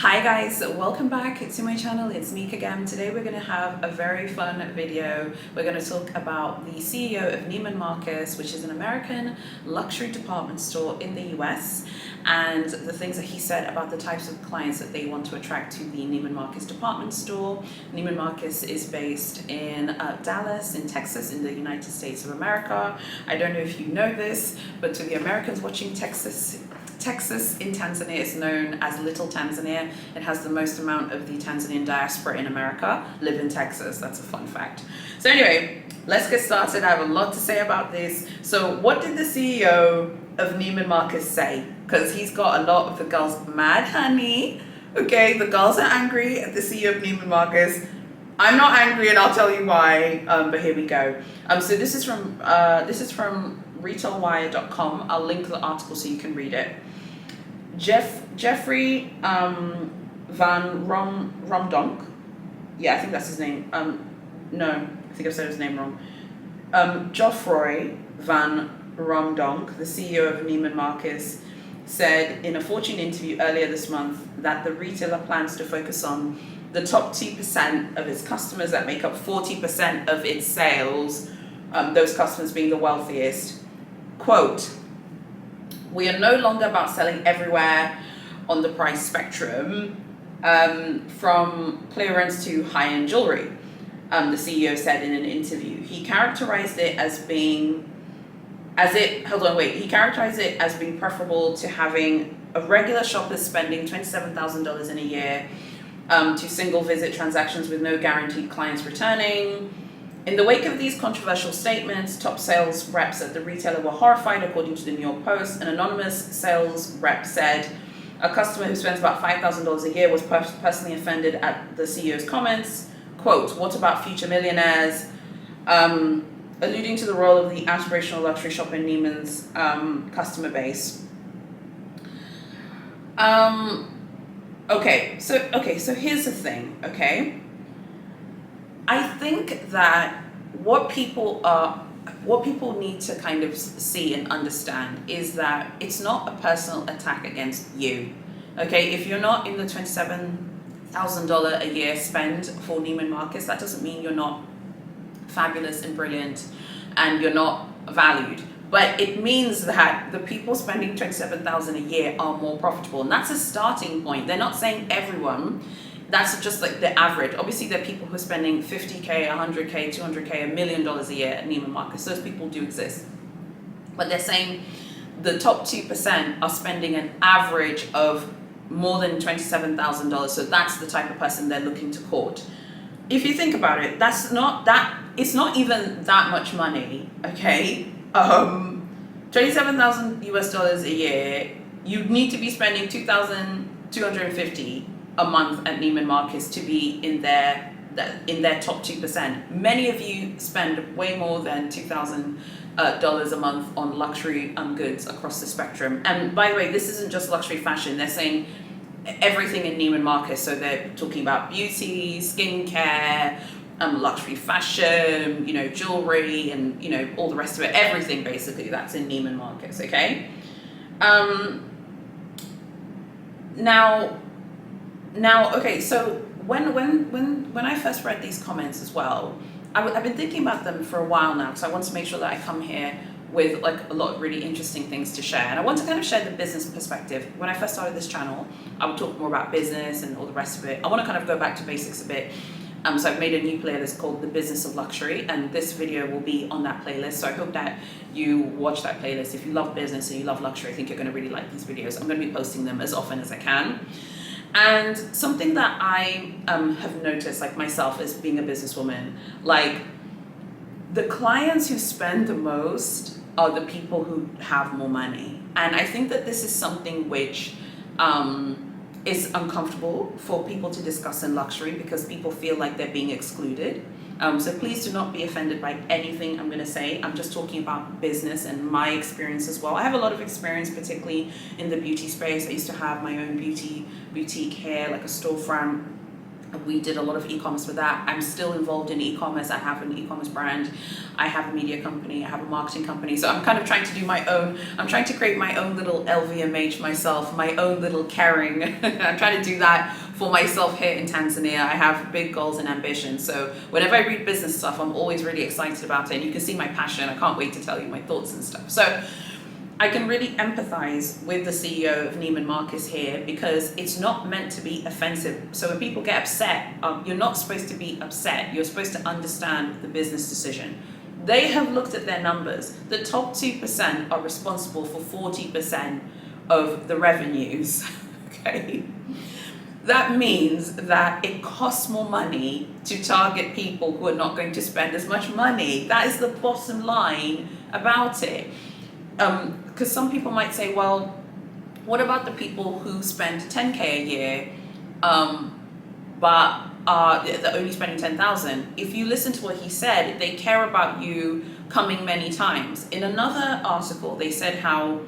Hi guys, welcome back to my channel. It's Meek again. Today we're going to have a very fun video. We're going to talk about the CEO of Neiman Marcus, which is an American luxury department store in the US, and the things that he said about the types of clients that they want to attract to the Neiman Marcus department store. Neiman Marcus is based in Dallas, in Texas, in the United States of America. I don't know if you know this, but to the Americans watching Texas in Tanzania is known as Little Tanzania. It has the most amount of the Tanzanian diaspora in America live in Texas. That's a fun fact. So anyway, let's get started. I have a lot to say about this. So what did the CEO of Neiman Marcus say? Because he's got a lot of the girls mad, honey. Okay, the girls are angry at the CEO of Neiman Marcus. I'm not angry, and I'll tell you why. But here we go. So this is from retailwire.com. I'll link the article so you can read it. Jeffrey Van Romdonk. Yeah, I think that's his name. No, I think I've said his name wrong. Geoffroy Van Romdonk, the CEO of Neiman Marcus, said in a Fortune interview earlier this month that the retailer plans to focus on the top 2% of its customers that make up 40% of its sales, those customers being the wealthiest. Quote, "We are no longer about selling everywhere on the price spectrum, from clearance to high-end jewelry," the CEO said in an interview. He characterized it as being preferable to having a regular shopper spending $27,000 in a year to single visit transactions with no guaranteed clients returning. In the wake of these controversial statements, top sales reps at the retailer were horrified, according to the New York Post. An anonymous sales rep said a customer who spends about $5,000 a year was personally offended at the CEO's comments. Quote, "What about future millionaires?" Alluding to the role of the aspirational luxury shopper in Neiman's customer base. Okay, so here's the thing, okay? I think that what people need to kind of see and understand is that it's not a personal attack against you, okay? If you're not in the $27,000 a year spend for Neiman Marcus, that doesn't mean you're not fabulous and brilliant and you're not valued. But it means that the people spending $27,000 a year are more profitable, and that's a starting point. They're not saying everyone. That's just like the average. Obviously, there are people who are spending $50K, $100K, $200K, $1 million a year at Neiman Marcus. Those people do exist. But they're saying the top 2% are spending an average of more than $27,000. So that's the type of person they're looking to court. If you think about it, it's not even that much money, okay? $27,000 US a year, you need to be spending $2,250 a month at Neiman Marcus to be in their top 2%. Many of you spend way more than $2,000 a month on luxury goods across the spectrum. And by the way, this isn't just luxury fashion. They're saying everything in Neiman Marcus. So they're talking about beauty, skincare, luxury fashion, jewelry, and all the rest of it. Everything basically that's in Neiman Marcus. Okay. Now, okay, so when I first read these comments as well, I've been thinking about them for a while now, because I want to make sure that I come here with like a lot of really interesting things to share. And I want to kind of share the business perspective. When I first started this channel, I would talk more about business and all the rest of it. I want to kind of go back to basics a bit. So I've made a new playlist called The Business of Luxury, and this video will be on that playlist. So I hope that you watch that playlist. If you love business and you love luxury, I think you're going to really like these videos. I'm going to be posting them as often as I can. And something that I have noticed, like myself as being a businesswoman, like the clients who spend the most are the people who have more money. And I think that this is something which is uncomfortable for people to discuss in luxury, because people feel like they're being excluded. So please do not be offended by anything I'm going to say. I'm just talking about business and my experience as well. I have a lot of experience, particularly in the beauty space. I used to have my own boutique here, like a storefront. We did a lot of e-commerce with that. I'm still involved in e-commerce. I have an e-commerce brand. I have a media company. I have a marketing company. So I'm kind of trying to do my own, I'm trying to create my own little LVMH myself, my own little Kering. I'm trying to do that for myself here in Tanzania. I have big goals and ambitions. So whenever I read business stuff, I'm always really excited about it. And you can see my passion. I can't wait to tell you my thoughts and stuff. So I can really empathize with the CEO of Neiman Marcus here, because it's not meant to be offensive. So when people get upset, you're not supposed to be upset. You're supposed to understand the business decision. They have looked at their numbers. The top 2% are responsible for 40% of the revenues, okay? That means that it costs more money to target people who are not going to spend as much money. That is the bottom line about it. Because some people might say, well, what about the people who spend 10K a year, but they're only spending 10,000? If you listen to what he said, they care about you coming many times. In another article, they said how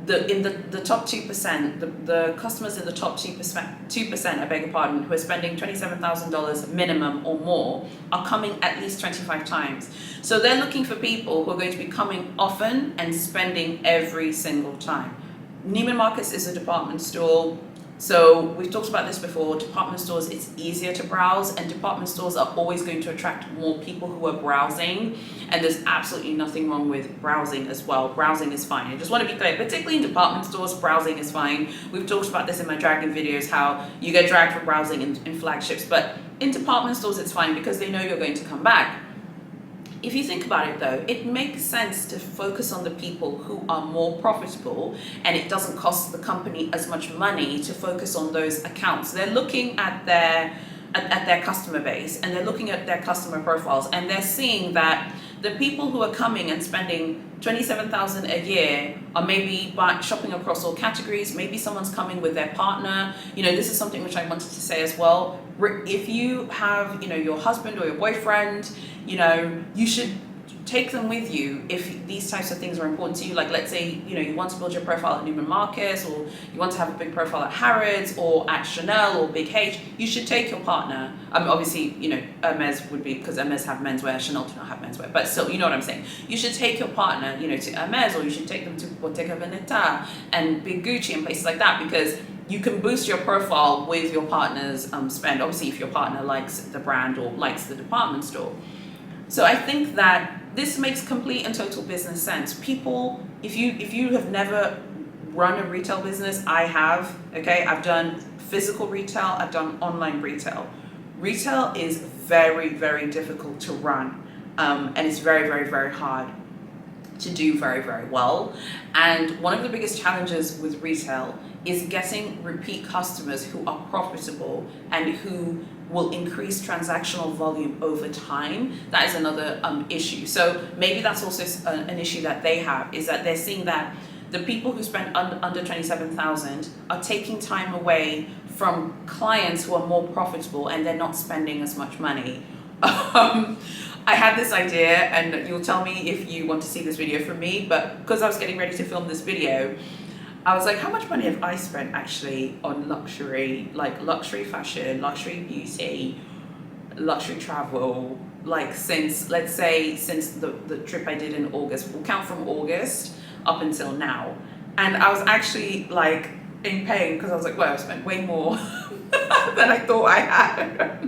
in the top 2%, the customers in the top 2%, I beg your pardon, who are spending $27,000 minimum or more, are coming at least 25 times. So they're looking for people who are going to be coming often and spending every single time. Neiman Marcus is a department store. So we've talked about this before. Department stores, it's easier to browse, and department stores are always going to attract more people who are browsing, and there's absolutely nothing wrong with browsing as well. Browsing is fine. I just want to be clear, particularly in department stores, browsing is fine. We've talked about this in my dragging videos, how you get dragged for browsing in flagships, but in department stores it's fine because they know you're going to come back. If you think about it though, it makes sense to focus on the people who are more profitable, and it doesn't cost the company as much money to focus on those accounts. They're looking at their customer base, and they're looking at their customer profiles, and they're seeing that the people who are coming and spending $27,000 a year are maybe shopping across all categories. Maybe someone's coming with their partner. You know, this is something which I wanted to say as well. If you have, you know, your husband or your boyfriend, you know, you should take them with you if these types of things are important to you. Like, let's say, you know, you want to build your profile at Neiman Marcus, or you want to have a big profile at Harrods or at Chanel or Big H, you should take your partner. Obviously, you know, Hermes would be, because Hermes have menswear, Chanel do not have menswear, but still, you know what I'm saying. You should take your partner, you know, to Hermes, or you should take them to Bottega Veneta and Big Gucci and places like that, because you can boost your profile with your partner's spend. Obviously, if your partner likes the brand or likes the department store. So I think that this makes complete and total business sense. People, if you have never run a retail business, I have, okay? I've done physical retail, I've done online retail. Retail is very, very difficult to run, and it's very, very, very hard to do very, very well. And one of the biggest challenges with retail is getting repeat customers who are profitable and who will increase transactional volume over time. That is another issue. So maybe that's also an issue that they have, is that they're seeing that the people who spend under 27,000 are taking time away from clients who are more profitable, and they're not spending as much money. I had this idea, and you'll tell me if you want to see this video from me, but because I was getting ready to film this video, I was like, how much money have I spent actually on luxury, like luxury fashion, luxury beauty, luxury travel, like since, let's say, since the trip I did in August. We'll count from August up until now. And I was actually like in pain, because I was like, well, I spent way more than I thought I had.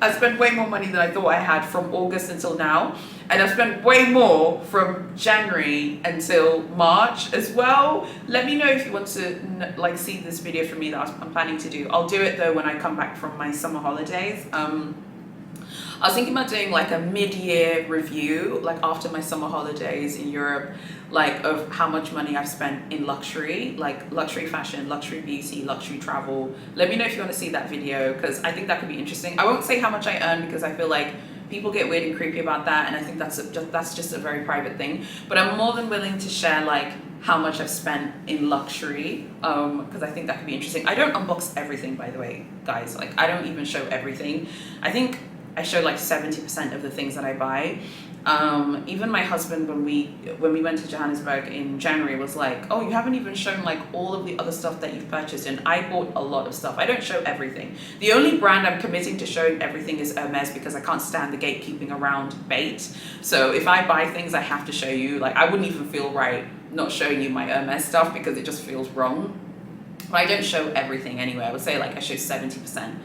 I spent way more money than I thought I had from August until now. And I've spent way more from January until March as well. Let me know if you want to like see this video from me that I'm planning to do. I'll do it though when I come back from my summer holidays. I was thinking about doing like a mid-year review, like after my summer holidays in Europe, like of how much money I've spent in luxury, like luxury fashion, luxury beauty, luxury travel. Let me know if you want to see that video, because I think that could be interesting. I won't say how much I earn, because I feel like people get weird and creepy about that, and I think that's just a very private thing. But I'm more than willing to share like how much I've spent in luxury, because I think that could be interesting. I don't unbox everything, by the way, guys. Like, I don't even show everything. I think I show like 70% of the things that I buy. Even my husband, when we went to Johannesburg in January, was like, oh, you haven't even shown like all of the other stuff that you've purchased. And I bought a lot of stuff. I don't show everything. The only brand I'm committing to showing everything is Hermes, because I can't stand the gatekeeping around bait. So if I buy things, I have to show you. Like, I wouldn't even feel right not showing you my Hermes stuff, because it just feels wrong. But I don't show everything anyway. I would say like I show 70%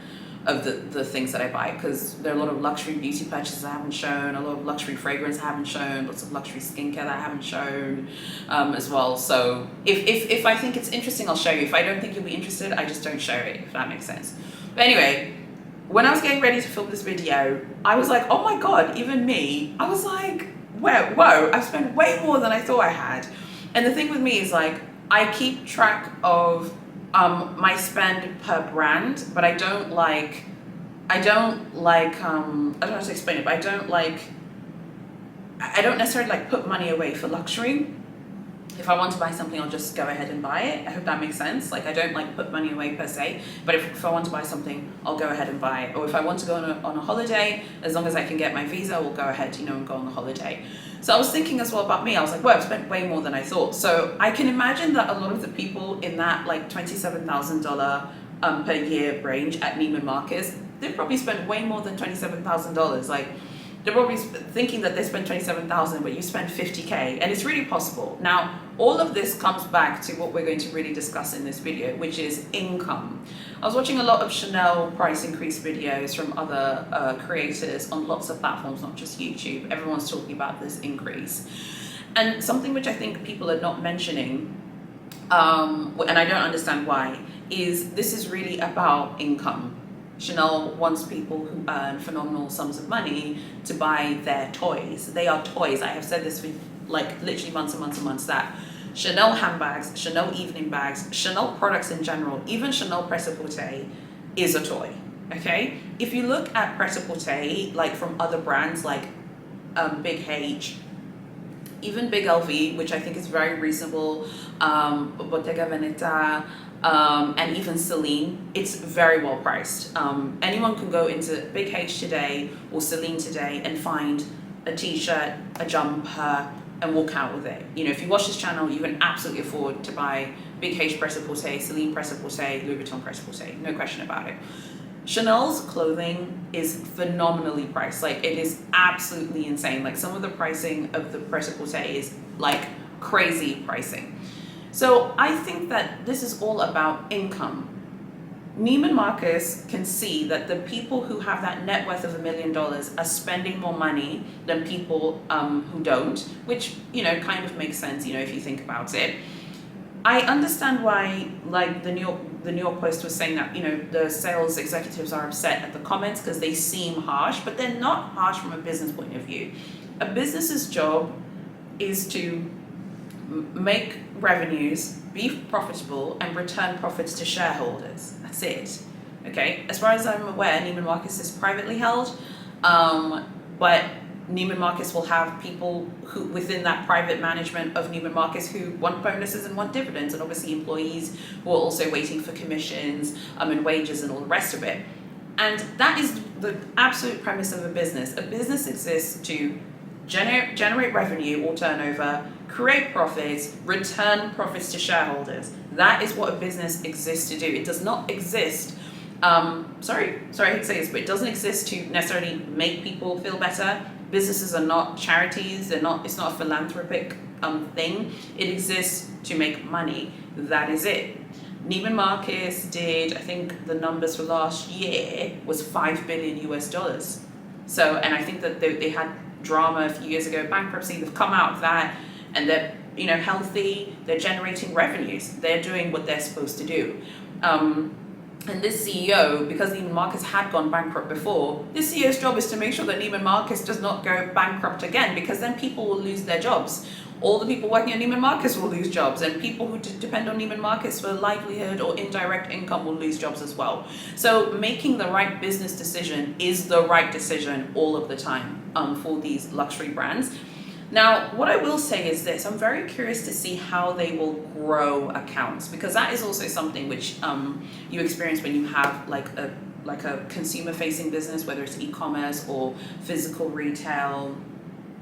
of the things that I buy, because there are a lot of luxury beauty purchases I haven't shown, a lot of luxury fragrance I haven't shown, lots of luxury skincare that I haven't shown as well. So if I think it's interesting, I'll show you. If I don't think you'll be interested, I just don't show it, if that makes sense. But anyway, when I was getting ready to film this video, I was like, oh my God, even me, I was like, whoa, I've spent way more than I thought I had. And the thing with me is like, I keep track of my spend per brand, but I don't know how to explain it, but I don't necessarily like put money away for luxury. If I want to buy something, I'll just go ahead and buy it. I hope that makes sense. Like, I don't like put money away per se, but if I want to buy something, I'll go ahead and buy it. Or if I want to go on a holiday, as long as I can get my visa, we'll go ahead, and go on the holiday. So I was thinking as well about me. I was like, well, I've spent way more than I thought. So I can imagine that a lot of the people in that like $27,000 per year range at Neiman Marcus, they've probably spent way more than $27,000. Like, they're probably thinking that they spent $27,000, but you spent $50K, and it's really possible. Now, all of this comes back to what we're going to really discuss in this video, which is income. I was watching a lot of Chanel price increase videos from other creators on lots of platforms, not just YouTube. Everyone's talking about this increase. And something which I think people are not mentioning, and I don't understand why, is this is really about income. Chanel wants people who earn phenomenal sums of money to buy their toys. They are toys. I have said this for like literally months and months and months, that Chanel handbags, Chanel evening bags, Chanel products in general, even Chanel Prêt-à-Porter is a toy, okay? If you look at Prêt-à-Porter, like from other brands like Big H, even Big LV, which I think is very reasonable, Bottega Veneta, and even Celine, it's very well priced. Anyone can go into Big H today or Celine today and find a t-shirt, a jumper, and walk out with it. If you watch this channel, you can absolutely afford to buy Big H Prêt-à-Porter, Celine Prêt-à-Porter, Louis Vuitton Prêt-à-Porter, no question about it. Chanel's clothing is phenomenally priced. Like, it is absolutely insane. Like, some of the pricing of the Prêt-à-Porter is like crazy pricing. So I think that this is all about income. Neiman Marcus can see that the people who have that net worth of $1 million are spending more money than people who don't, which, kind of makes sense, if you think about it. I understand why, like, the New York Post was saying that, the sales executives are upset at the comments because they seem harsh, but they're not harsh from a business point of view. A business's job is to make revenues, be profitable, and return profits to shareholders. That's it. Okay. As far as I'm aware, Neiman Marcus is privately held, but Neiman Marcus will have people who, within that private management of Neiman Marcus, who want bonuses and want dividends, and obviously employees who are also waiting for commissions and wages and all the rest of it. And that is the absolute premise of a business. A business exists to generate revenue or turnover, create profits, return profits to shareholders. That is what a business exists to do. It does not exist, sorry I hate to say this, but it doesn't exist to necessarily make people feel better. Businesses are not charities. It's not a philanthropic thing. It exists to make money. That is it. Neiman Marcus did, I think the numbers for last year was $5 billion US. So, and I think that they had drama a few years ago, bankruptcy. They've come out of that, and they're healthy. They're generating revenues. They're doing what they're supposed to do. And this CEO, because Neiman Marcus had gone bankrupt before, this CEO's job is to make sure that Neiman Marcus does not go bankrupt again, because then people will lose their jobs. All the people working at Neiman Marcus will lose jobs, and people who depend on Neiman Marcus for livelihood or indirect income will lose jobs as well. So making the right business decision is the right decision all of the time for these luxury brands. Now, what I will say is this: I'm very curious to see how they will grow accounts, because that is also something which you experience when you have like a consumer-facing business, whether it's e-commerce or physical retail.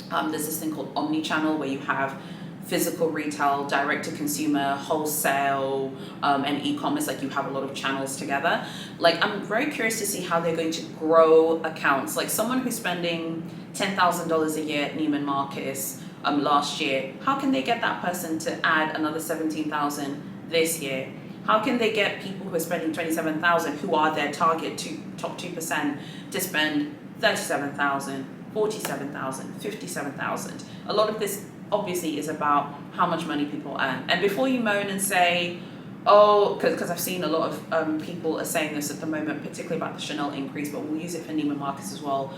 There's this thing called omni-channel, where you have physical retail, direct to consumer, wholesale, and e-commerce. Like, you have a lot of channels together. Like, I'm very curious to see how they're going to grow accounts. Like, someone who's spending $10,000 a year at Neiman Marcus last year, how can they get that person to add another 17,000 this year? How can they get people who are spending 27,000, who are their target top 2%, to spend 37,000, 47,000, 57,000? A lot of this obviously is about how much money people earn. And before you moan and say, oh, because I've seen a lot of people are saying this at the moment, particularly about the Chanel increase, but we'll use it for Neiman Marcus as well.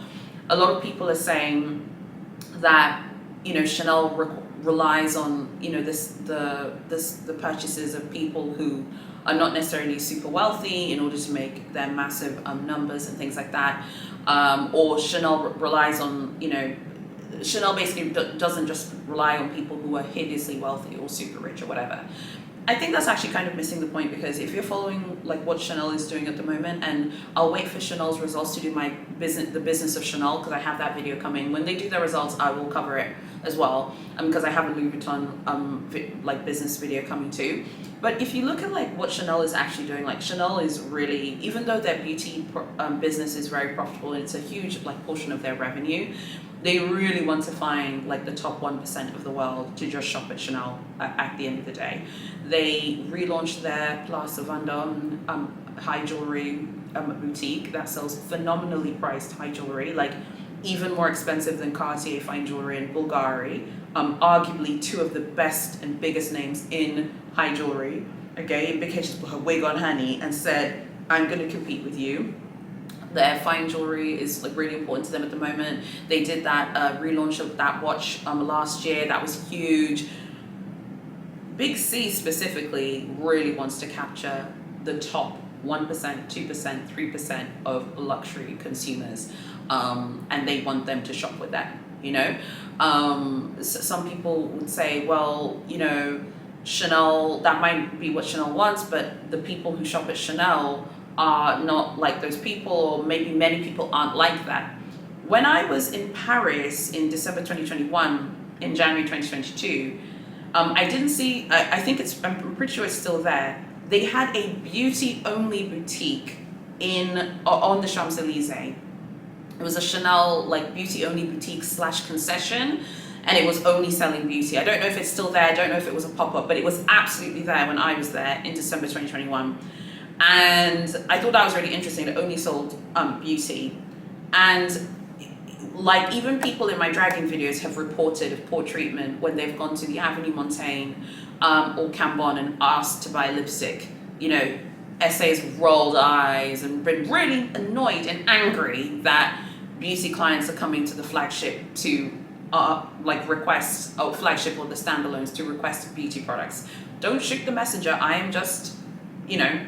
A lot of people are saying that, you know, Chanel relies on, you know, the purchases of people who are not necessarily super wealthy in order to make their massive numbers and things like that. Or Chanel relies on, you know, Chanel basically doesn't just rely on people who are hideously wealthy or super rich or whatever. I think that's actually kind of missing the point, because if you're following like what Chanel is doing at the moment, and I'll wait for Chanel's results to do my the business of Chanel, because I have that video coming. When they do their results, I will cover it as well, because I have a Louis Vuitton like business video coming too. But if you look at like what Chanel is actually doing, like Chanel is really, even though their beauty business is very profitable and it's a huge like portion of their revenue, they really want to find like the top 1% of the world to just shop at Chanel at the end of the day. They relaunched their Place Vendôme high jewelry boutique that sells phenomenally priced high jewelry, like even more expensive than Cartier fine jewelry and Bulgari, arguably two of the best and biggest names in high jewelry. Okay, Big H just put her wig on honey and said, I'm going to compete with you. Their fine jewelry is like really important to them at the moment. They did that relaunch of that watch last year. That was huge. Big C specifically really wants to capture the top 1%, 2%, 3% of luxury consumers, and they want them to shop with that, you know? Some people would say, well, you know, Chanel, that might be what Chanel wants, but the people who shop at Chanel are not like those people, or maybe many people aren't like that. When I was in Paris in December 2021, in January 2022, I didn't see, I think I'm pretty sure it's still there. They had a beauty-only boutique on the Champs-Élysées. It was a Chanel like beauty-only boutique / concession, and it was only selling beauty. I don't know if it's still there, I don't know if it was a pop-up, but it was absolutely there when I was there in December 2021. And I thought that was really interesting. It only sold beauty. And like even people in my dragging videos have reported of poor treatment when they've gone to the Avenue Montaigne or Cambon and asked to buy lipstick. You know, SAs rolled eyes and been really annoyed and angry that beauty clients are coming to the flagship to like request, flagship or the standalones to request beauty products. Don't shoot the messenger. I am just, you know,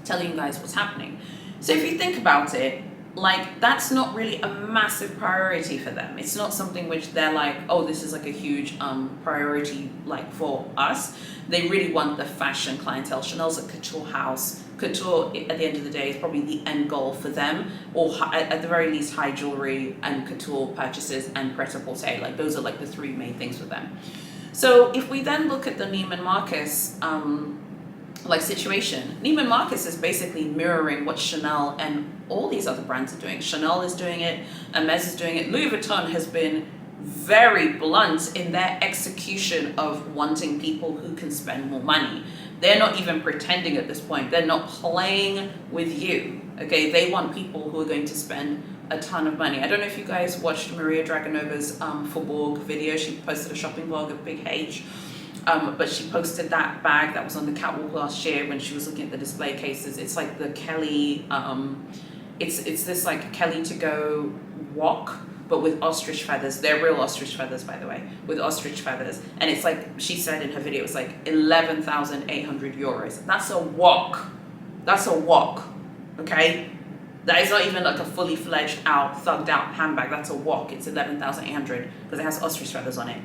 telling you guys what's happening. So if you think about it, like that's not really a massive priority for them. It's not something which they're like, oh, this is like a huge priority like for us. They really want the fashion clientele. Chanel's a couture house. Couture at the end of the day is probably the end goal for them, or at the very least high jewelry and couture purchases and pret-a-porter. Like those are like the three main things for them. So if we then look at the Neiman Marcus like situation, Neiman Marcus is basically mirroring what Chanel and all these other brands are doing. Chanel is doing it, Hermes is doing it. Louis Vuitton has been very blunt in their execution of wanting people who can spend more money. They're not even pretending at this point. They're not playing with you, okay? They want people who are going to spend a ton of money. I don't know if you guys watched Maria Draganova's Faubourg video. She posted a shopping vlog of Big H. But she posted that bag that was on the catwalk last year when she was looking at the display cases. It's like the Kelly, it's this like Kelly to go walk, but with ostrich feathers. They're real ostrich feathers, by the way, with ostrich feathers. And it's like, she said in her video, it was like 11,800 euros. That's a walk. That's a walk, okay? That is not even like a fully fledged out, thugged out handbag. That's a walk. It's 11,800 because it has ostrich feathers on it.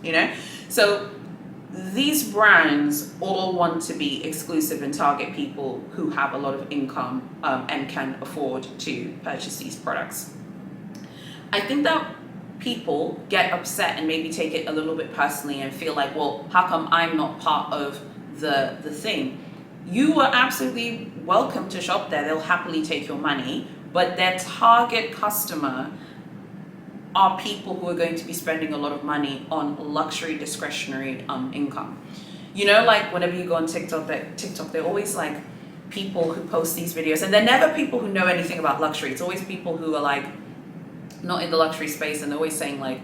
You know, so these brands all want to be exclusive and target people who have a lot of income and can afford to purchase these products. I think that people get upset and maybe take it a little bit personally and feel like, well, how come I'm not part of the thing? You are absolutely welcome to shop there. They'll happily take your money, but their target customer are people who are going to be spending a lot of money on luxury discretionary income. You know, like whenever you go on TikTok, they're always like people who post these videos, and they're never people who know anything about luxury. It's always people who are like not in the luxury space, and they're always saying like,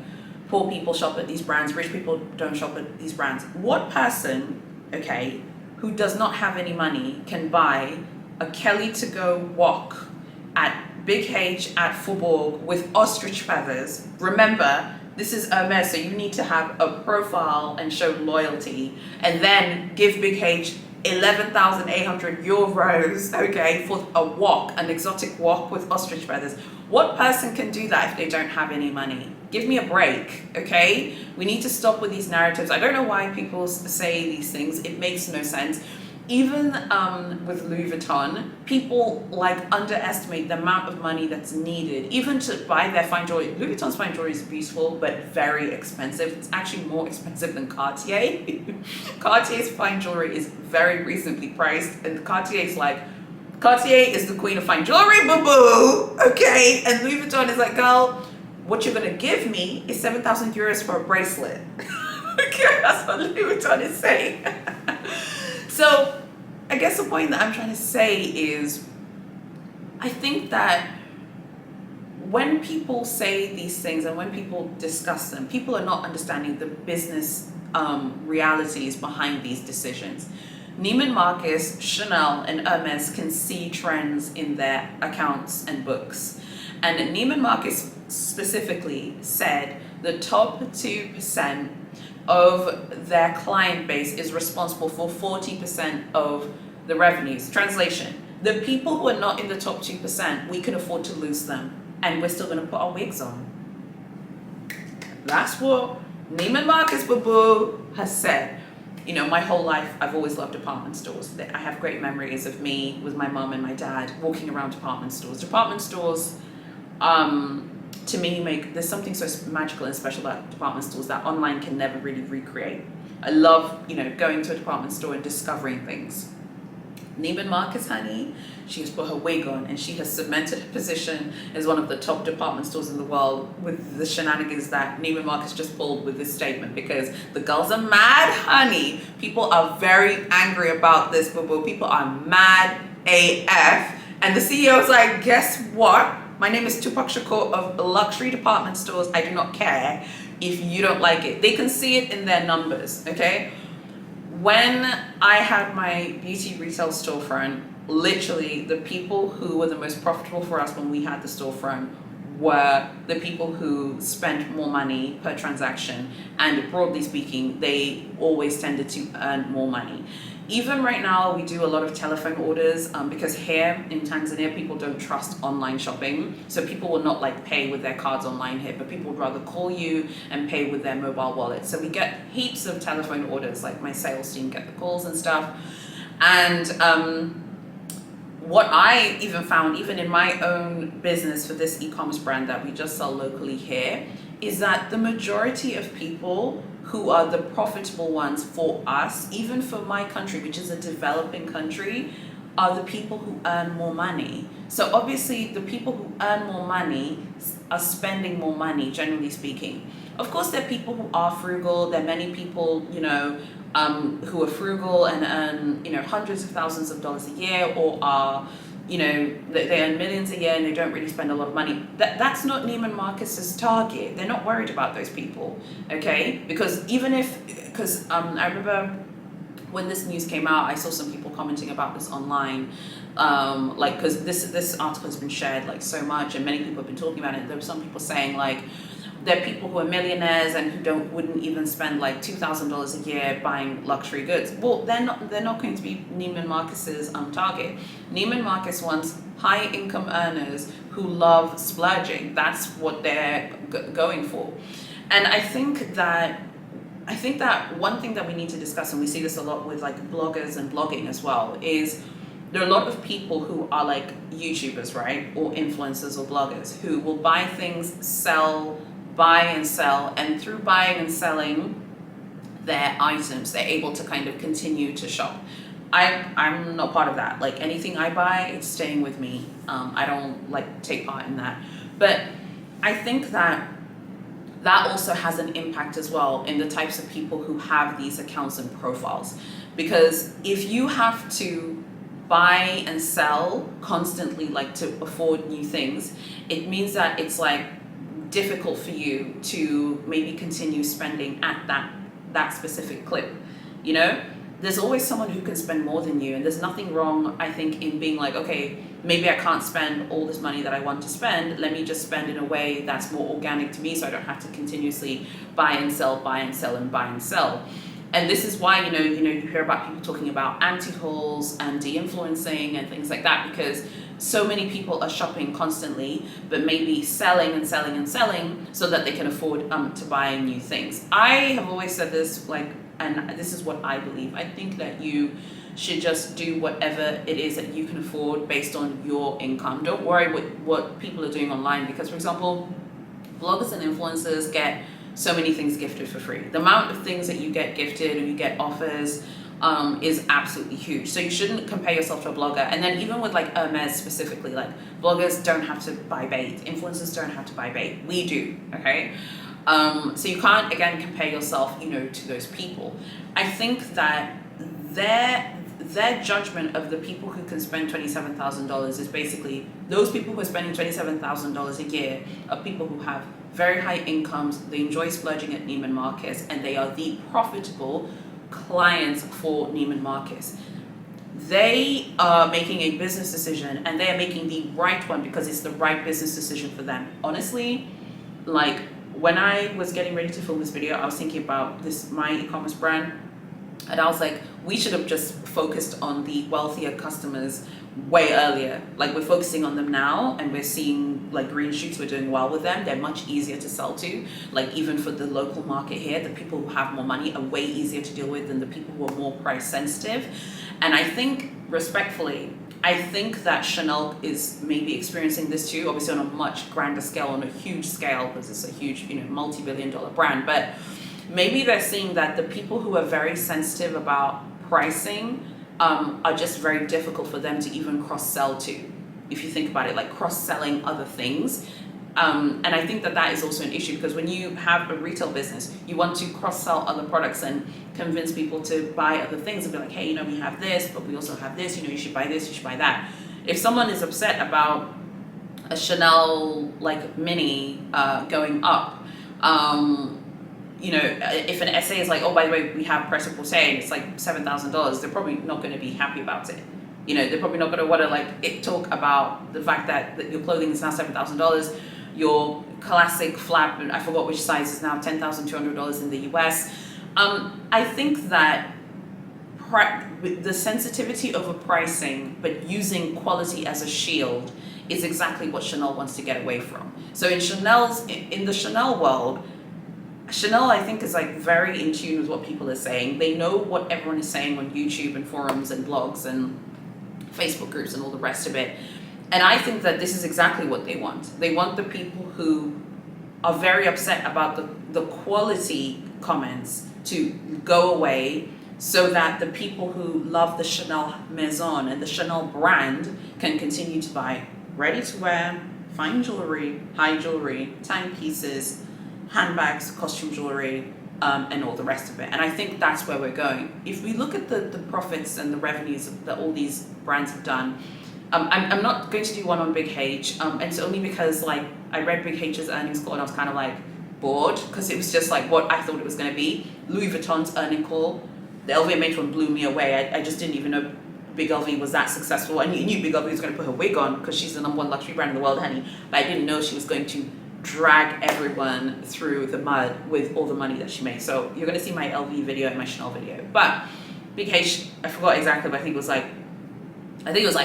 poor people shop at these brands, rich people don't shop at these brands. What person, okay, who does not have any money can buy a Kelly to go walk at Big H at Faubourg with ostrich feathers? Remember, this is Hermes, so you need to have a profile and show loyalty, and then give Big H 11,800 euros, okay, for a walk, an exotic walk with ostrich feathers. What person can do that if they don't have any money? Give me a break, okay? We need to stop with these narratives. I don't know why people say these things. It makes no sense. Even with Louis Vuitton, people like underestimate the amount of money that's needed, even to buy their fine jewelry. Louis Vuitton's fine jewelry is beautiful, but very expensive. It's actually more expensive than Cartier. Cartier's fine jewelry is very reasonably priced, and Cartier is the queen of fine jewelry, boo-boo, okay? And Louis Vuitton is like, girl, what you're gonna give me is 7,000 euros for a bracelet. Okay, that's what Louis Vuitton is saying. So I guess the point that I'm trying to say is, I think that when people say these things and when people discuss them, people are not understanding the business realities behind these decisions. Neiman Marcus, Chanel, and Hermes can see trends in their accounts and books. And Neiman Marcus specifically said the top 2% of their client base is responsible for 40% of the revenues. Translation: the people who are not in the top 2%, we can afford to lose them, and we're still going to put our wigs on. That's what Neiman Marcus boo-boo has said. You know, my whole life, I've always loved department stores. I have great memories of me with my mom and my dad walking around department stores. Department stores, to me, there's something so magical and special about department stores that online can never really recreate. I love, you know, going to a department store and discovering things. Neiman Marcus, honey, she has put her wig on and she has cemented her position as one of the top department stores in the world with the shenanigans that Neiman Marcus just pulled with this statement, because the girls are mad, honey. People are very angry about this, boo-boo. People are mad AF. And the CEO is like, guess what? My name is Tupac Shakur of luxury department stores. I do not care if you don't like it. They can see it in their numbers, okay? When I had my beauty retail storefront, literally the people who were the most profitable for us when we had the storefront were the people who spent more money per transaction, and broadly speaking, they always tended to earn more money. Even right now, we do a lot of telephone orders because here in Tanzania, people don't trust online shopping. So people will not like pay with their cards online here, but people would rather call you and pay with their mobile wallet. So we get heaps of telephone orders, like my sales team get the calls and stuff. And what I even found, even in my own business for this e-commerce brand that we just sell locally here, is that the majority of people who are the profitable ones for us, even for my country, which is a developing country, are the people who earn more money. So obviously the people who earn more money are spending more money, generally speaking. Of course, there are people who are frugal. There are many people, you know, who are frugal and earn, you know, hundreds of thousands of dollars a year, or are, you know, they earn millions a year and they don't really spend a lot of money. That's not Neiman Marcus's target. They're not worried about those people, okay? Because I remember when this news came out, I saw some people commenting about this online, like, because this article has been shared like so much, and many people have been talking about it. There were some people saying like, there are people who are millionaires and who wouldn't even spend like $2,000 a year buying luxury goods. Well, they're not going to be Neiman Marcus's target. Neiman Marcus wants high income earners who love splurging. That's what they're going for. And I think that one thing that we need to discuss, and we see this a lot with like bloggers and blogging as well, is there are a lot of people who are like YouTubers, right? Or influencers or bloggers who will buy things, buy and sell, and through buying and selling their items, they're able to kind of continue to shop. I'm not part of that. Like anything I buy, it's staying with me. I don't like take part in that. But I think that also has an impact as well in the types of people who have these accounts and profiles. Because if you have to buy and sell constantly, like to afford new things, it means that it's like difficult for you to maybe continue spending at that specific clip, you know? There's always someone who can spend more than you, and there's nothing wrong, I think, in being like, okay, maybe I can't spend all this money that I want to spend, let me just spend in a way that's more organic to me so I don't have to continuously buy and sell, buy and sell, and buy and sell. And this is why, you hear about people talking about anti-hauls and de-influencing and things like that, because so many people are shopping constantly, but maybe selling and selling and selling so that they can afford to buy new things. I have always said this, and this is what I believe. I think that you should just do whatever it is that you can afford based on your income. Don't worry what people are doing online, because, for example, bloggers and influencers get so many things gifted for free. The amount of things that you get gifted or you get offers is absolutely huge. So you shouldn't compare yourself to a blogger. And then even with like Hermes specifically, like bloggers don't have to buy bait, influencers don't have to buy bait. We do, okay? So you can't, again, compare yourself, to those people. I think that their judgment of the people who can spend $27,000 is basically those people who are spending $27,000 a year are people who have very high incomes, they enjoy splurging at Neiman Marcus, and they are the profitable clients for Neiman Marcus. They are making a business decision, and they are making the right one because it's the right business decision for them. Honestly, like when I was getting ready to film this video, I was thinking about my e-commerce brand, and I was like, we should have just focused on the wealthier customers way earlier. Like we're focusing on them now, and we're seeing like green shoots, we're doing well with them. They're much easier to sell to. Like even for the local market here, the people who have more money are way easier to deal with than the people who are more price sensitive. And I think, respectfully, I think that Chanel is maybe experiencing this too, obviously on a much grander scale, on a huge scale, because it's a huge, multi-billion-dollar brand. But maybe they're seeing that the people who are very sensitive about pricing are just very difficult for them to even cross-sell to, if you think about it, like cross-selling other things. And I think that is also an issue, because when you have a retail business, you want to cross-sell other products and convince people to buy other things and be like, hey, we have this, but we also have this, you should buy this, you should buy that. If someone is upset about a Chanel like mini going up, if an SA is like, oh, by the way, we have prêt-à-porter and it's like $7,000, they're probably not going to be happy about it. They're probably not going to want to talk about the fact that your clothing is now $7,000. Your classic flap, I forgot which size, is now $10,200 in the US. I think that the sensitivity over pricing, but using quality as a shield, is exactly what Chanel wants to get away from. So in the Chanel world, Chanel, I think, is like very in tune with what people are saying. They know what everyone is saying on YouTube and forums and blogs and Facebook groups and all the rest of it. And I think that this is exactly what they want. They want the people who are very upset about the quality comments to go away, so that the people who love the Chanel Maison and the Chanel brand can continue to buy ready-to-wear, fine jewelry, high jewelry, timepieces, handbags, costume jewelry, and all the rest of it. And I think that's where we're going. If we look at the profits and the revenues that all these brands have done, I'm not going to do one on Big H, and it's only because I read Big H's earnings call and I was kind of bored, because it was just what I thought it was going to be. Louis Vuitton's earning call, the LVMH one blew me away. I just didn't even know Big LV was that successful. I knew Big LV was going to put her wig on because she's the #1 luxury brand in the world, honey, but I didn't know she was going to drag everyone through the mud with all the money that she made. So you're going to see my LV video and my Chanel video. But Big H, I forgot exactly, but I think it was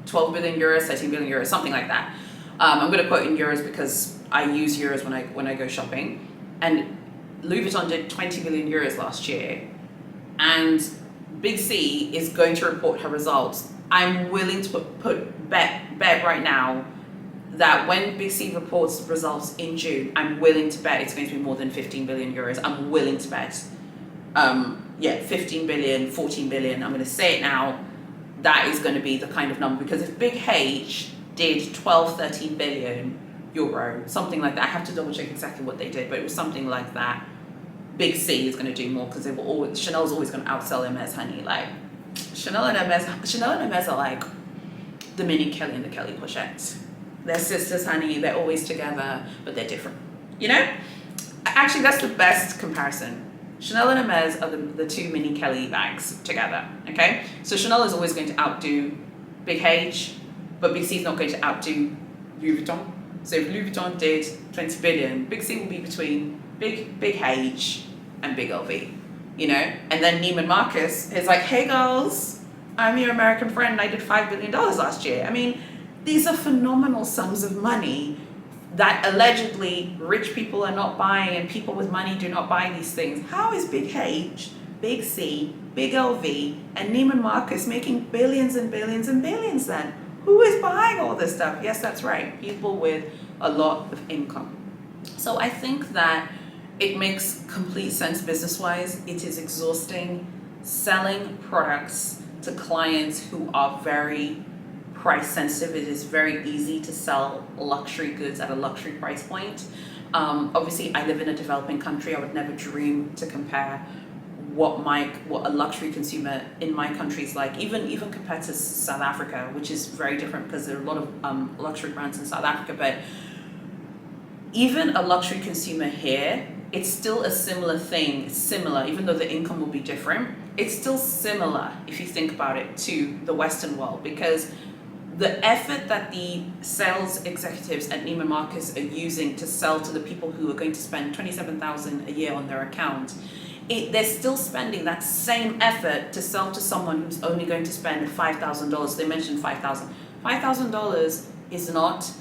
12 billion euros, 13 billion euros, something like that. I'm going to quote in euros because I use euros when I go shopping. And Louis Vuitton did 20 billion euros last year, and Big C is going to report her results I'm willing to bet right now that when Big C reports results in June, I'm willing to bet it's going to be more than 15 billion euros. I'm willing to bet. 15 billion, 14 billion. I'm going to say it now. That is going to be the kind of number, because if Big H did 12, 13 billion euro, something like that, I have to double check exactly what they did, but it was something like that. Big C is going to do more, because Chanel's always going to outsell Hermes, honey. Like Chanel and Hermes are like the mini Kelly and the Kelly Pochette. They're sisters, honey. They're always together, but they're different. You know? Actually, that's the best comparison. Chanel and Hermes are the two mini Kelly bags together, okay? So Chanel is always going to outdo Big H, but Big C is not going to outdo Louis Vuitton. So if Louis Vuitton did 20 billion, Big C will be between Big H and Big LV, you know? And then Neiman Marcus is like, hey girls, I'm your American friend and I did $5 billion last year. I mean, these are phenomenal sums of money that allegedly rich people are not buying and people with money do not buy these things. How is Big H, Big C, Big LV, and Neiman Marcus making billions and billions and billions then? Who is buying all this stuff? Yes, that's right, people with a lot of income. So I think that it makes complete sense business-wise. It is exhausting selling products to clients who are very price sensitive. It is very easy to sell luxury goods at a luxury price point. Obviously, I live in a developing country. I would never dream to compare what a luxury consumer in my country is like, even compared to South Africa, which is very different because there are a lot of luxury brands in South Africa. But even a luxury consumer here, it's still a similar thing, even though the income will be different. It's still similar if you think about it to the Western world, because the effort that the sales executives at Neiman Marcus are using to sell to the people who are going to spend $27,000 a year on their account, they're still spending that same effort to sell to someone who's only going to spend $5,000. They mentioned $5,000. $5,000 is not,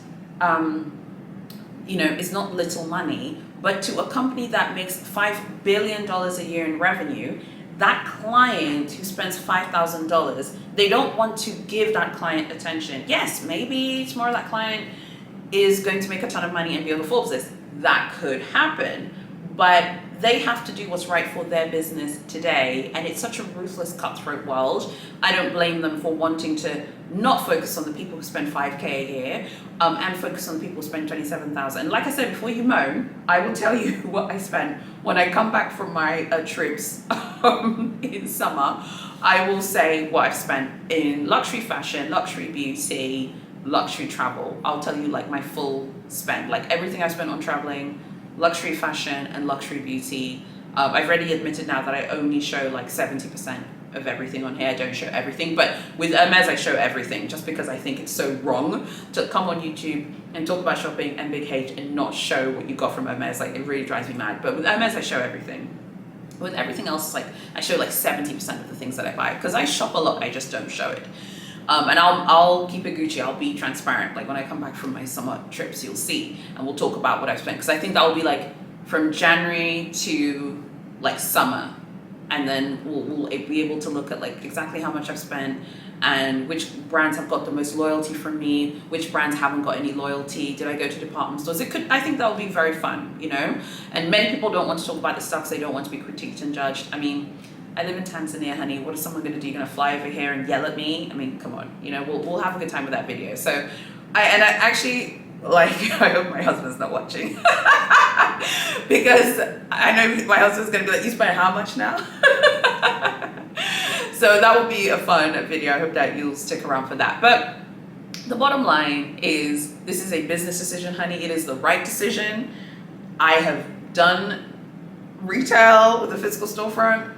is not little money, but to a company that makes $5 billion a year in revenue, that client who spends $5,000, they don't want to give that client attention. Yes, maybe tomorrow that client is going to make a ton of money and be on the Forbes list. That could happen, but they have to do what's right for their business today, and it's such a ruthless, cutthroat world. I don't blame them for wanting to not focus on the people who spend $5K a year, and focus on the people who spend $27,000. Like I said, before you moan, I will tell you what I spend when I come back from my trips in summer. I will say what I've spent in luxury fashion, luxury beauty, luxury travel. I'll tell you like my full spend, like everything I've spent on traveling, luxury fashion and luxury beauty. I've already admitted now that I only show like 70% of everything on here. I don't show everything, but with Hermes I show everything, just because I think it's so wrong to come on YouTube and talk about shopping and Big H and not show what you got from Hermes. Like, it really drives me mad. But with Hermes I show everything. With everything else, like, I show like 70% of the things that I buy, because I shop a lot, I just don't show it. And I'll keep it Gucci. I'll be transparent. Like, when I come back from my summer trips, you'll see, and we'll talk about what I've spent, because I think that will be like from January to like summer, and then we'll be able to look at like exactly how much I've spent and which brands have got the most loyalty from me, which brands haven't got any loyalty. Did I go to department stores? I think that will be very fun, you know. And many people don't want to talk about this stuff because they don't want to be critiqued and judged. I mean, I live in Tanzania, honey. What is someone going to do? You're going to fly over here and yell at me? I mean, come on. You know, we'll have a good time with that video. So, I actually, like, I hope my husband's not watching. Because I know my husband's going to be like, you spent how much now? So that will be a fun video. I hope that you'll stick around for that. But the bottom line is, this is a business decision, honey. It is the right decision. I have done retail with a physical storefront.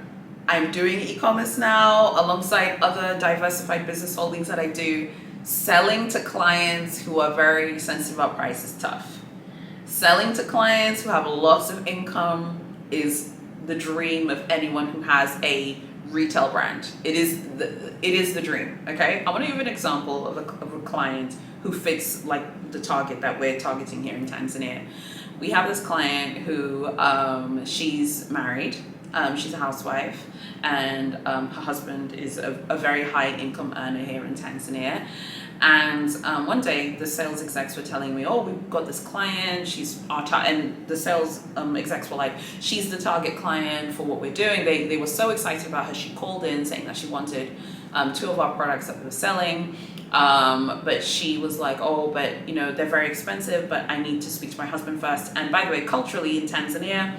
I'm doing e-commerce now alongside other diversified business holdings that I do. Selling to clients who are very sensitive about price is tough. Selling to clients who have lots of income is the dream of anyone who has a retail brand. It is the dream, okay? I want to give an example of a client who fits like the target that we're targeting here in Tanzania. We have this client who, she's married, She's a housewife, and her husband is a very high income earner here in Tanzania. And one day the sales execs were telling me, oh, we've got this client, she's our and the sales execs were like, she's the target client for what we're doing. They were so excited about her. She called in saying that she wanted 2 of our products that we were selling. But she was like, oh, but they're very expensive, but I need to speak to my husband first. And by the way, culturally in Tanzania,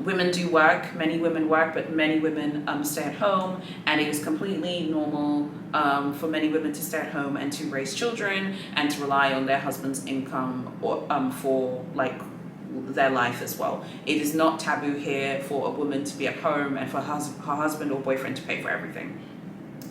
women do work, many women work, but many women stay at home, and it is completely normal for many women to stay at home and to raise children and to rely on their husband's income or for like their life as well. It is not taboo here for a woman to be at home and for her husband or boyfriend to pay for everything.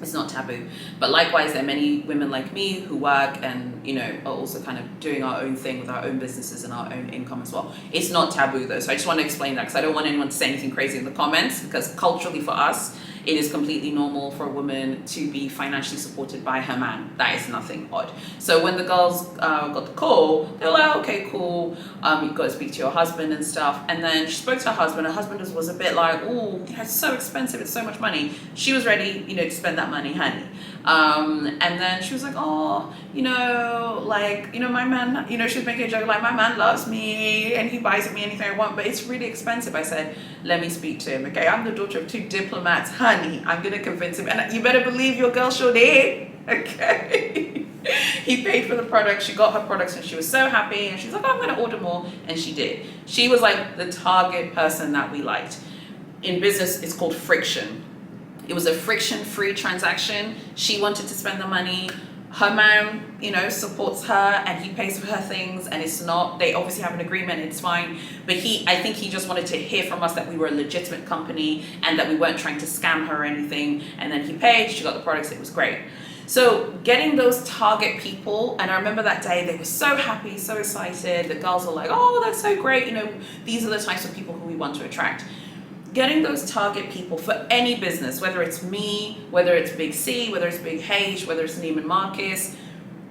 It's not taboo. But likewise, there are many women like me who work and are also kind of doing our own thing with our own businesses and our own income as well. It's not taboo though, so I just want to explain that because I don't want anyone to say anything crazy in the comments, because culturally for us, it is completely normal for a woman to be financially supported by her man. That is nothing odd. So when the girls got the call, they were like, okay, cool, you've got to speak to your husband and stuff. And then she spoke to her husband. Her husband was a bit like, oh, it's so expensive, it's so much money. She was ready, to spend that money, honey. And then she was like, oh, my man, she was making a joke like, my man loves me and he buys me anything I want, but it's really expensive. I said, let me speak to him. Okay, I'm the daughter of 2 diplomats, honey. I'm gonna convince him, and you better believe your girl sure did. Okay. He paid for the product. She got her products and she was so happy, and she's like, oh, I'm gonna order more, and she did. She was like the target person that we liked. In business, it's called friction. It was a friction-free transaction. She wanted to spend the money. Her man, supports her and he pays for her things, and it's not, they obviously have an agreement, it's fine. But I think he just wanted to hear from us that we were a legitimate company and that we weren't trying to scam her or anything. And then he paid, she got the products, it was great. So getting those target people, and I remember that day, they were so happy, so excited. The girls were like, oh, that's so great. These are the types of people who we want to attract. Getting those target people for any business, whether it's me, whether it's Big C, whether it's Big H, whether it's Neiman Marcus,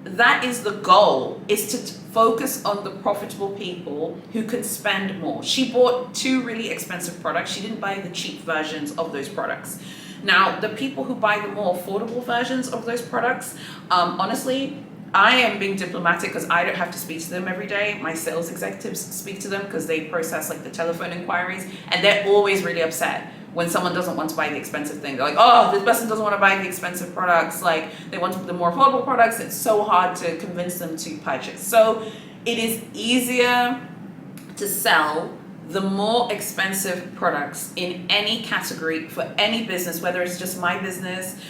that is the goal, is to focus on the profitable people who can spend more. She bought 2 really expensive products. She didn't buy the cheap versions of those products. Now, the people who buy the more affordable versions of those products, honestly, I am being diplomatic because I don't have to speak to them every day. My sales executives speak to them because they process like the telephone inquiries, and they're always really upset when someone doesn't want to buy the expensive thing. They're like, oh, this person doesn't want to buy the expensive products. Like, they want the more affordable products. It's so hard to convince them to purchase. So it is easier to sell the more expensive products in any category for any business, whether it's just my business,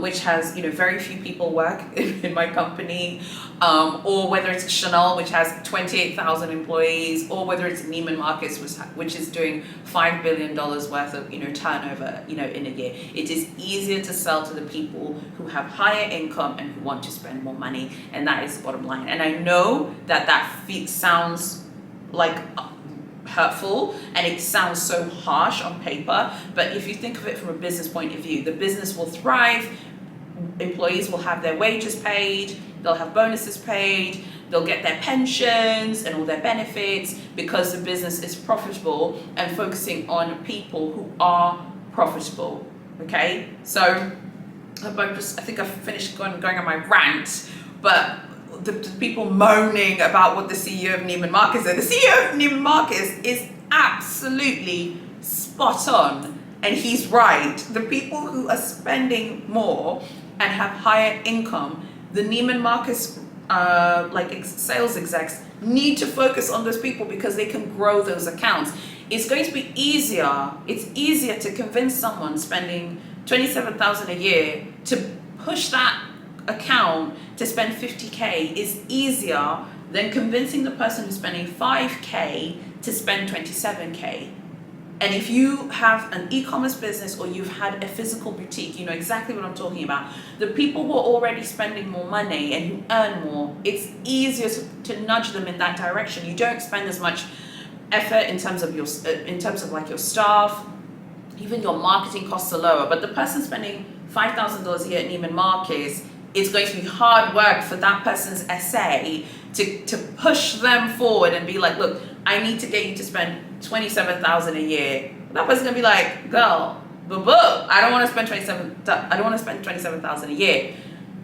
which has very few people work in my company, or whether it's Chanel, which has 28,000 employees, or whether it's Neiman Marcus, which is doing $5 billion worth of turnover in a year. It is easier to sell to the people who have higher income and who want to spend more money, and that is the bottom line. And I know that sounds like hurtful and it sounds so harsh on paper, but if you think of it from a business point of view, the business will thrive, employees will have their wages paid, they'll have bonuses paid, they'll get their pensions and all their benefits because the business is profitable and focusing on people who are profitable. Okay, so I think I've finished going on my rant, but the people moaning about what the CEO of Neiman Marcus said. The CEO of Neiman Marcus is absolutely spot on, and he's right. The people who are spending more and have higher income, the Neiman Marcus sales execs need to focus on those people because they can grow those accounts. It's going to be easier. It's easier to convince someone spending $27,000 a year to push that account to spend 50K is easier than convincing the person who's spending 5K to spend 27K. And if you have an e-commerce business or you've had a physical boutique, you know exactly what I'm talking about. The people who are already spending more money and who earn more, it's easier to nudge them in that direction. You don't spend as much effort in terms of your staff. Even your marketing costs are lower. But the person spending $5,000 a year at Neiman Marcus, it's going to be hard work for that person's SA to push them forward and be like, look, I need to get you to spend $27,000 a year That person's gonna be like, girl, I don't want to spend $27,000 a year.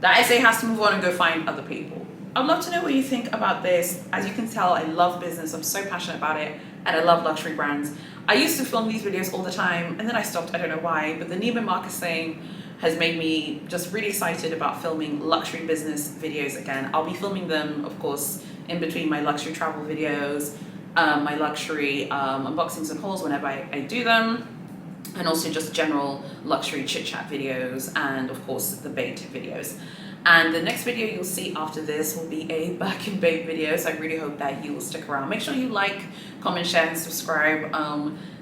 That SA has to move on and go find other people. I'd love to know what you think about this. As you can tell, I love business. I'm so passionate about it, and I love luxury brands. I used to film these videos all the time, and then I stopped. I don't know why, but the Neiman Marcus thing has made me just really excited about filming luxury business videos again. I'll be filming them, of course, in between my luxury travel videos, my luxury unboxings and hauls whenever I do them, and also just general luxury chit chat videos, and of course the bait videos. And the next video you'll see after this will be a back and bait video, so I really hope that you will stick around. Make sure you like, comment, share, and subscribe.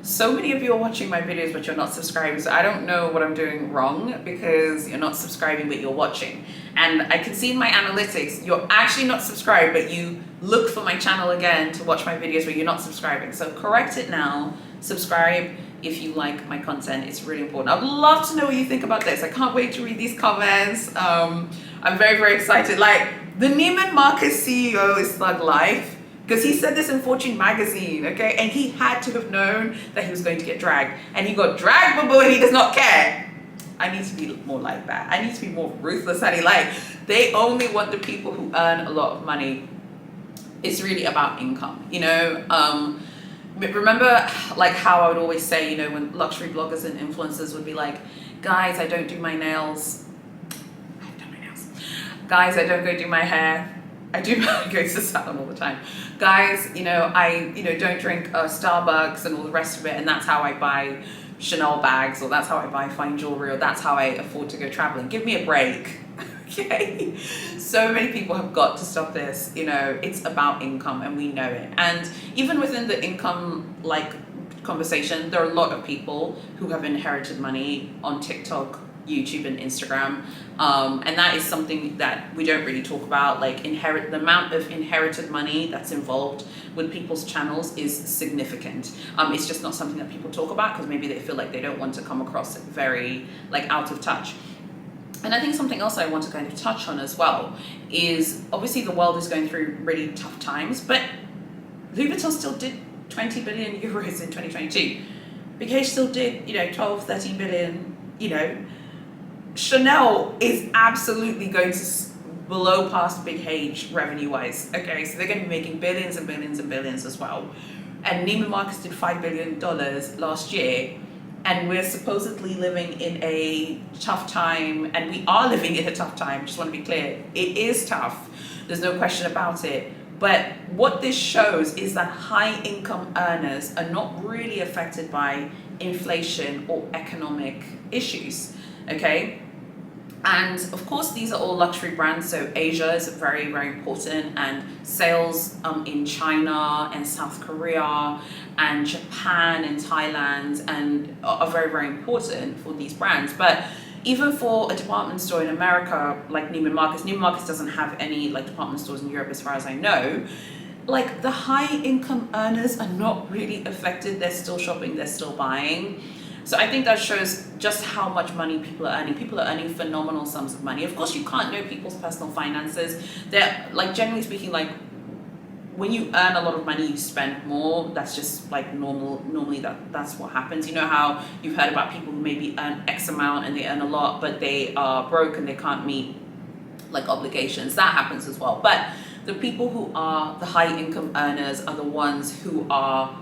So many of you are watching my videos but you're not subscribing, so I don't know what I'm doing wrong because you're not subscribing but you're watching. And I can see in my analytics you're actually not subscribed, but you look for my channel again to watch my videos but you're not subscribing. So correct it now, subscribe if you like my content. It's really important. I'd love to know what you think about this. I can't wait to read these comments. I'm very, very excited. Like, the Neiman Marcus CEO is thug life, because he said this in Fortune magazine, okay? And he had to have known that he was going to get dragged. And he got dragged, boo-boo, and he does not care. I need to be more like that. I need to be more ruthless. They only want the people who earn a lot of money. It's really about income, you know? Remember, like, how I would always say, you know, when luxury bloggers and influencers would be like, guys, I don't do my nails. I've done my nails. Guys, I don't go do my hair. I go to the salon all the time. Guys, you know, I don't drink Starbucks and all the rest of it, and that's how I buy Chanel bags, or that's how I buy fine jewelry, or that's how I afford to go traveling. Give me a break. Okay, so many people have got to stop this. You know, it's about income, and we know it. And even within the income conversation, there are a lot of people who have inherited money on TikTok, YouTube, and Instagram, and that is something that we don't really talk about. Like, the amount of inherited money that's involved with people's channels is significant. It's just not something that people talk about because maybe they feel like they don't want to come across very out of touch. And I think something else I want to kind of touch on as well is, obviously the world is going through really tough times, but Louis Vuitton still did 20 billion euros in 2022. BK still did, 12, 13 billion, Chanel is absolutely going to blow past Big H revenue-wise, okay? So they're going to be making billions and billions and billions as well. And Neiman Marcus did $5 billion last year, and we're supposedly living in a tough time, and we are living in a tough time, just want to be clear. It is tough, there's no question about it. But what this shows is that high-income earners are not really affected by inflation or economic issues, okay? And of course, these are all luxury brands, so Asia is very, very important, and sales in China and South Korea and Japan and Thailand and are very, very important for these brands. But even for a department store in America like Neiman Marcus doesn't have any department stores in Europe as far as I know. The high income earners are not really affected. They're still shopping, they're still buying. So I think that shows just how much money people are earning. People are earning phenomenal sums of money. Of course, you can't know people's personal finances. They're, generally speaking, when you earn a lot of money, you spend more. That's just normal. Normally that's what happens. You know how you've heard about people who maybe earn X amount and they earn a lot, but they are broke and they can't meet obligations. That happens as well. But the people who are the high income earners are the ones who are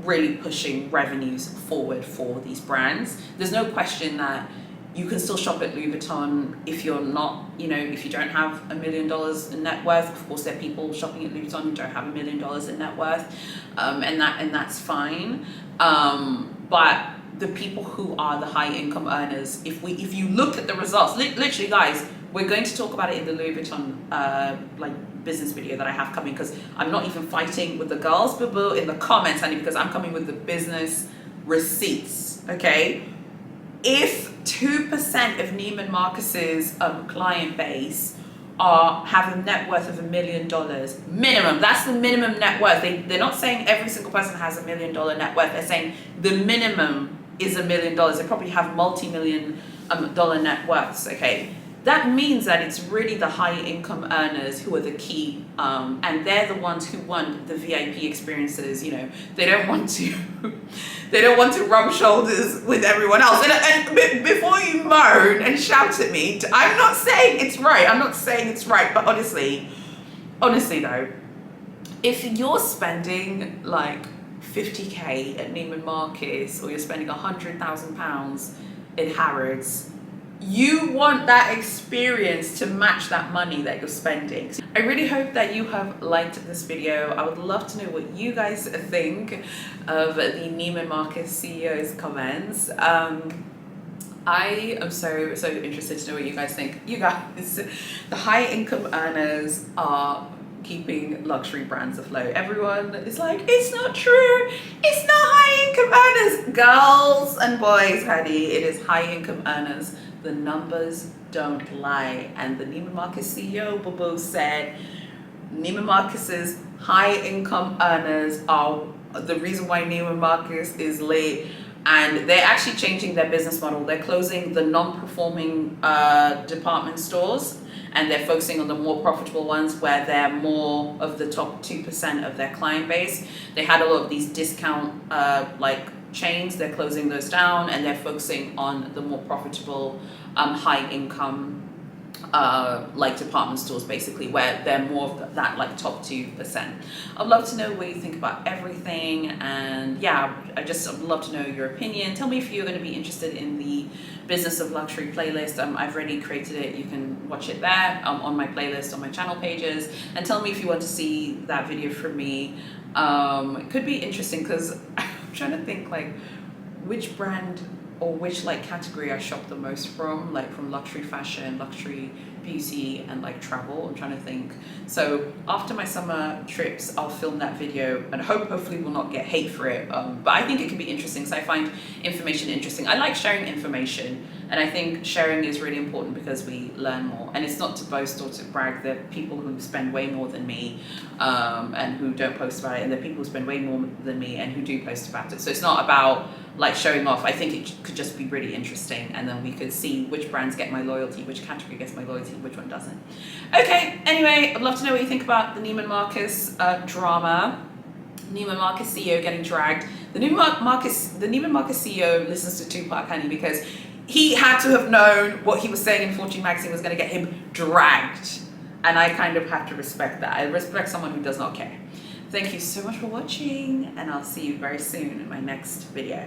really pushing revenues forward for these brands. There's no question that you can still shop at Louis Vuitton if you're not, if you don't have $1 million in net worth. Of course, there are people shopping at Louis Vuitton who don't have $1 million in net worth, and that's fine. But the people who are the high income earners, if you look at the results, literally, guys, we're going to talk about it in the Louis Vuitton business video that I have coming, because I'm not even fighting with the girls in the comments, honey, because I'm coming with the business receipts, okay? If 2% of Neiman Marcus's client base are having net worth of $1 million minimum, that's the minimum net worth. They're not saying every single person has $1 million net worth. They're saying the minimum is $1 million. They probably have multi-million dollar net worths, okay? that means that it's really the high income earners who are the key, and they're the ones who want the VIP experiences. You know, they don't want to they don't want to rub shoulders with everyone else. And before you moan and shout at me, I'm not saying it's right. I'm not saying it's right, but honestly though, if you're spending like 50k at Neiman Marcus, or you're spending £100,000 in Harrods, you want that experience to match that money that you're spending. I really hope that you have liked this video. I would love to know what you guys think of the Neiman Marcus CEO's comments. I am so interested to know what you guys think. You guys, the high income earners are keeping luxury brands afloat. Everyone is like, it's not true. It's not high income earners. Girls and boys, honey, it is high income earners. The numbers don't lie. And the Neiman Marcus CEO, Bobo, said Neiman Marcus's high income earners are the reason why Neiman Marcus is late. And they're actually changing their business model. They're closing the non-performing department stores, and they're focusing on the more profitable ones where they're more of the top 2% of their client base. They had a lot of these discount like chains. They're closing those down, and they're focusing on the more profitable high income like department stores, basically, where they're more of that like top 2%. I'd love to know what you think about everything, and yeah, I'd love to know your opinion. Tell me if you're going to be interested in the Business of Luxury playlist. I've already created it. You can watch it there on my playlist on my channel pages, and tell me if you want to see that video from me. It could be interesting because I'm trying to think like which brand or which like category I shop the most from, like from luxury fashion, luxury beauty, and like travel. I'm trying to think. So after my summer trips, I'll film that video, and hopefully we'll not get hate for it. But I think it can be interesting because I find information interesting. I like sharing information, and I think sharing is really important because we learn more. And it's not to boast or to brag. There are people who spend way more than me and who don't post about it, and there are people who spend way more than me and who do post about it. So it's not about like showing off. I think it could just be really interesting, and then we could see which brands get my loyalty, which category gets my loyalty, which one doesn't. Okay, anyway, I'd love to know what you think about the Neiman Marcus drama. Neiman Marcus CEO getting dragged. The Neiman Marcus CEO listens to Tupac, honey, because he had to have known what he was saying in Fortune magazine was going to get him dragged, and I kind of have to respect that. I respect someone who does not care. Thank you so much for watching, and I'll see you very soon in my next video.